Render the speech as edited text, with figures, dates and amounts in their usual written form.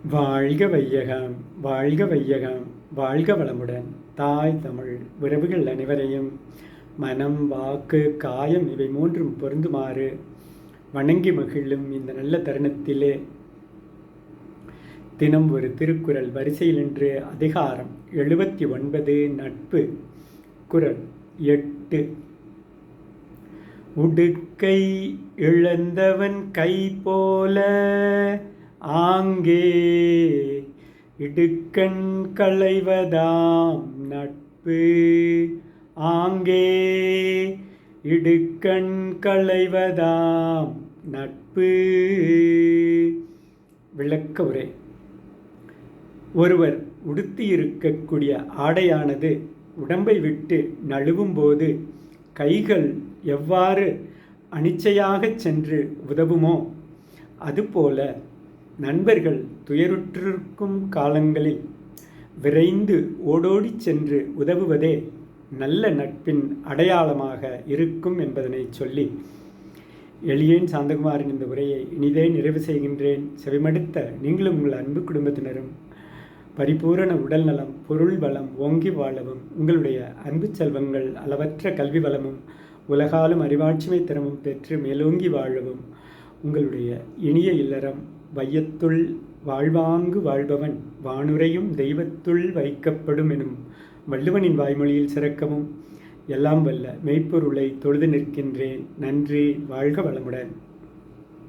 வாழ்க வையகம், வாழ்க வையகம், வாழ்க வளமுடன். தாய் தமிழ் உறவுகள் அனைவரையும் மனம், வாக்கு, காயம் இவை மூன்றும் பொருந்துமாறு வணங்கி மகிழும் இந்த நல்ல தருணத்திலே தினம் ஒரு திருக்குறள் வரிசையில் இன்று அதிகாரம் 79 நட்பு. குறள் 8. உடுக்கை இழந்தவன் கை போல ஆங்கே இடுக்கண் களைவதாம் நட்பு. ஆங்கே இடுக்கண் களைவதாம் நட்பு. விளக்க உரை. ஒருவர் உடுத்தியிருக்கக்கூடிய ஆடையானது உடம்பை விட்டு நழுவும்போது கைகள் எவ்வாறு அனிச்சையாகச் சென்று உதவுமோ அதுபோல நண்பர்கள் துயருற்றிருக்கும் காலங்களில் விரைந்து ஓடோடிச் சென்று உதவுவதே நல்ல நட்பின் அடையாளமாக இருக்கும் என்பதனை சொல்லி எளியேன் சாந்தகுமாரின் இந்த உரையை இனிதே நிறைவு செய்கின்றேன். செவிமடுத்த நீங்களும் உங்கள் அன்பு குடும்பத்தினரும் பரிபூரண உடல் நலம், பொருள் வளம் ஓங்கி வாழவும், உங்களுடைய அன்பு செல்வங்கள் அளவற்ற கல்வி வளமும் உலகாலும் அறிவாட்சிமை திறமும் பெற்று மேலோங்கி வாழவும், உங்களுடைய இனிய இல்லறம் வையத்துள் வாழ்வாங்கு வாழ்பவன் வானுரையும் தெய்வத்துள் வைக்கப்படும் எனும் வள்ளுவனின் வாய்மொழியில் சிறக்கவும் எல்லாம் வல்ல மெய்ப்பொருளை தொழுது நிற்கின்றேன். நன்றி. வாழ்க வளமுடன்.